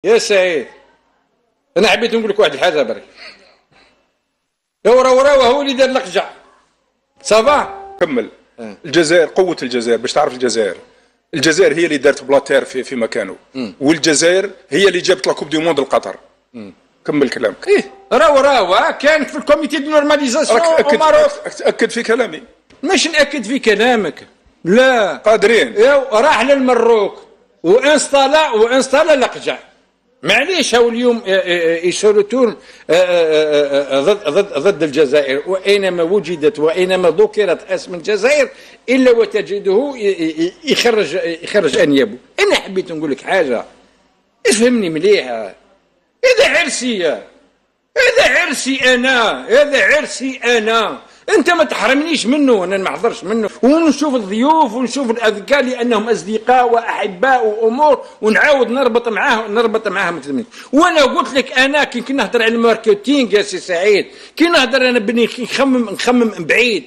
يا سعيد، انا حبيت نقول لك واحد الحاجه برك. ورا هو اللي دار القجع صافا. كمل. الجزائر، قوه الجزائر باش تعرف الجزائر هي اللي دارت بلاتير في مكانه، والجزائر هي اللي جابت لا كوب دي موند لقطر. كمل كلامك. راه كان في الكوميتي دو نورماليزاسيون أكد في كلامي. مش نأكد في كلامك، لا قادرين. راح للمروك وانستالا القجع. معليش هو اليوم يشرطون ضد الجزائر، واينما وجدت واينما ذكرت اسم الجزائر الا وتجده يخرج انيابه. انا حبيت نقول لك حاجه، افهمني مليح. هذا عرسي انا انت ما تحرمنيش منه، انا ما نحضرش منه، ونشوف الضيوف ونشوف الاذكياء لانهم اصدقاء واحباء وامور، ونعاود نربط معاهم مسلمين. وانا قلت لك انا كي نهضر على الماركتينغ يا سي سعيد، كي نهضر انا بني نخمم بعيد،